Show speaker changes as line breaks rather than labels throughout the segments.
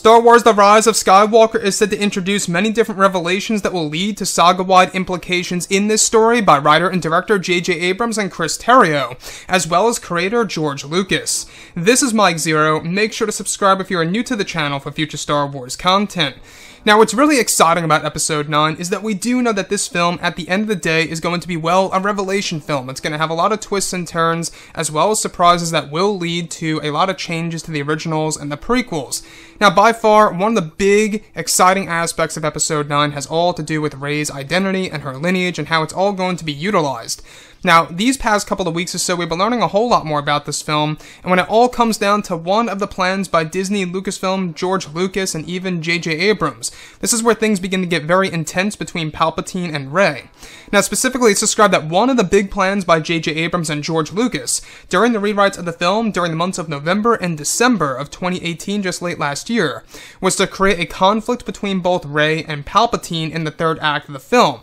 Star Wars The Rise of Skywalker is said to introduce many different revelations that will lead to saga-wide implications in this story by writer and director J.J. Abrams and Chris Terrio, as well as creator George Lucas. This is Mike Zero. Make sure to subscribe if you are new to the channel for future Star Wars content. Now, what's really exciting about Episode 9 is that we do know that this film, at the end of the day, is going to be, well, a revelation film. It's going to have a lot of twists and turns, as well as surprises that will lead to a lot of changes to the originals and the prequels. Now, by far, one of the big, exciting aspects of Episode 9 has all to do with Rey's identity and her lineage and how it's all going to be utilized. Now, these past couple of weeks or so, we've been learning a whole lot more about this film, and when it all comes down to one of the plans by Disney, Lucasfilm, George Lucas, and even J.J. Abrams, this is where things begin to get very intense between Palpatine and Rey. Now, specifically, it's described that one of the big plans by J.J. Abrams and George Lucas, during the rewrites of the film during the months of November and December of 2018, just late last year, was to create a conflict between both Rey and Palpatine in the third act of the film.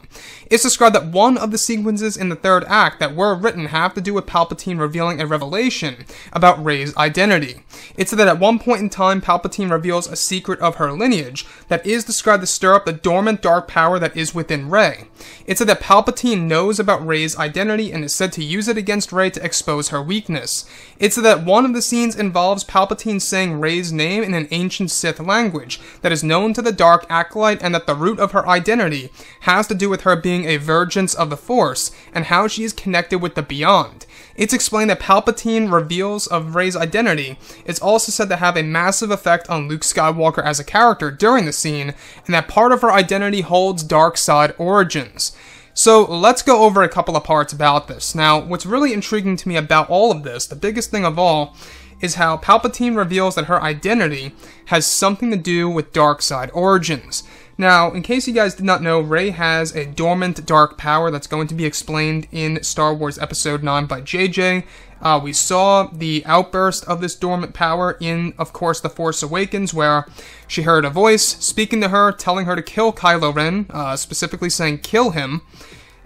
It's described that one of the sequences in the third act that were written have to do with Palpatine revealing a revelation about Rey's identity. It's that at one point in time, Palpatine reveals a secret of her lineage that is described to stir up the dormant dark power that is within Rey. It's said that Palpatine knows about Rey's identity and is said to use it against Rey to expose her weakness. It's said that one of the scenes involves Palpatine saying Rey's name in an ancient Sith language that is known to the Dark Acolyte, and that the root of her identity has to do with her being a virgin of the Force and how she is connected with the Beyond. It's explained that Palpatine reveals of Rey's identity is also said to have a massive effect on Luke Skywalker as a character during the scene, and that part of her identity holds dark side origins. So let's go over a couple of parts about this. Now, what's really intriguing to me about all of this, the biggest thing of all, is how Palpatine reveals that her identity has something to do with dark side origins. Now, in case you guys did not know, Rey has a dormant dark power that's going to be explained in Star Wars Episode 9 by JJ. We saw the outburst of this dormant power in, of course, The Force Awakens, where she heard a voice speaking to her, telling her to kill Kylo Ren, specifically saying kill him,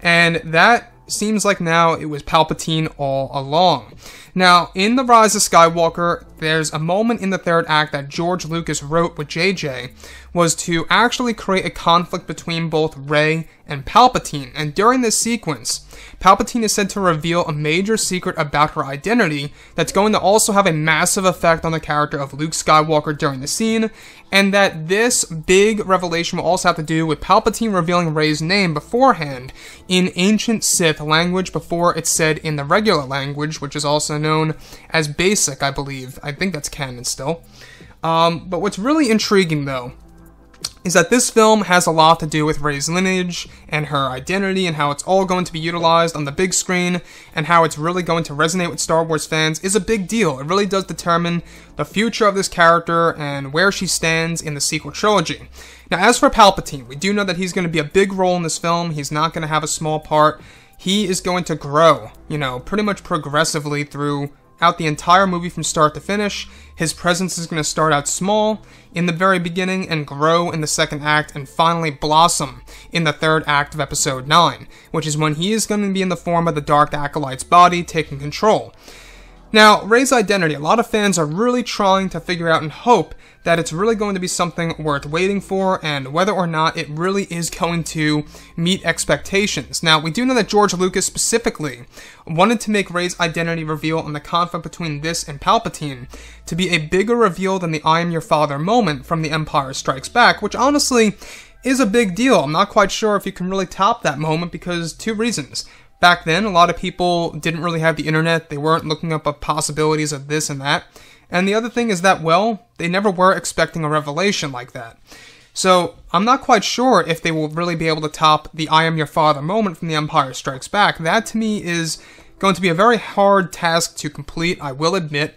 and that seems like now it was Palpatine all along. Now, in The Rise of Skywalker, there's a moment in the third act that George Lucas wrote with JJ, was to actually create a conflict between both Rey and Palpatine, and during this sequence, Palpatine is said to reveal a major secret about her identity that's going to also have a massive effect on the character of Luke Skywalker during the scene, and that this big revelation will also have to do with Palpatine revealing Rey's name beforehand in ancient Sith language before it's said in the regular language, which is also known as Basic, I believe. I think that's canon still. But what's really intriguing, though, is that this film has a lot to do with Rey's lineage and her identity and how it's all going to be utilized on the big screen and how it's really going to resonate with Star Wars fans is a big deal. It really does determine the future of this character and where she stands in the sequel trilogy. Now, as for Palpatine, we do know that he's going to be a big role in this film. He's not going to have a small part. He is going to grow, pretty much progressively throughout the entire movie from start to finish. His presence is going to start out small in the very beginning and grow in the second act and finally blossom in the third act of Episode 9, which is when he is going to be in the form of the Dark Acolyte's body taking control. Now, Rey's identity, a lot of fans are really trying to figure out and hope that it's really going to be something worth waiting for and whether or not it really is going to meet expectations. Now, we do know that George Lucas specifically wanted to make Rey's identity reveal and the conflict between this and Palpatine to be a bigger reveal than the I am your father moment from The Empire Strikes Back, which honestly is a big deal. I'm not quite sure if you can really top that moment because two reasons. Back then, a lot of people didn't really have the internet. They weren't looking up possibilities of this and that. And the other thing is that, well, they never were expecting a revelation like that. So, I'm not quite sure if they will really be able to top the I am your father moment from The Empire Strikes Back. That, to me, is going to be a very hard task to complete, I will admit.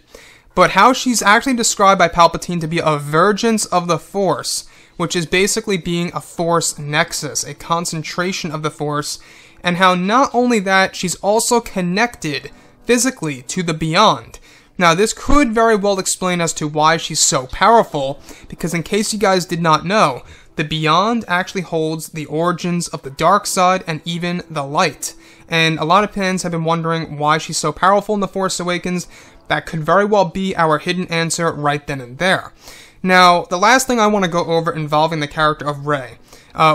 But how she's actually described by Palpatine to be a virgin of the Force, which is basically being a Force nexus, a concentration of the Force, and how not only that, she's also connected physically to the Beyond. Now, this could very well explain as to why she's so powerful, because in case you guys did not know, the Beyond actually holds the origins of the dark side and even the light. And a lot of fans have been wondering why she's so powerful in The Force Awakens. That could very well be our hidden answer right then and there. Now, the last thing I want to go over involving the character of Rey.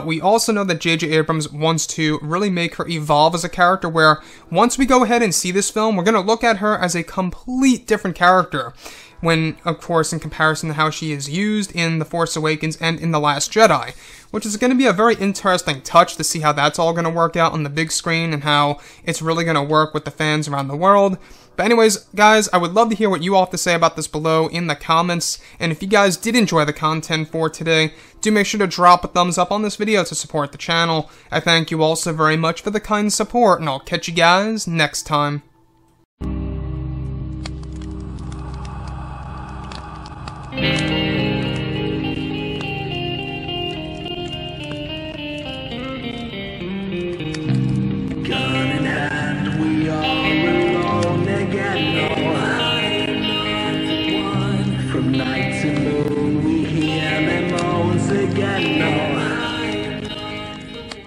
We also know that J.J. Abrams wants to really make her evolve as a character, where once we go ahead and see this film, we're going to look at her as a complete different character. When, of course, in comparison to how she is used in The Force Awakens and in The Last Jedi, which is going to be a very interesting touch to see how that's all going to work out on the big screen and how it's really going to work with the fans around the world. But anyways, guys, I would love to hear what you all have to say about this below in the comments, and if you guys did enjoy the content for today, do make sure to drop a thumbs up on this video to support the channel. I thank you all so very much for the kind support, and I'll catch you guys next time.
Night to moon, we hear them moans again.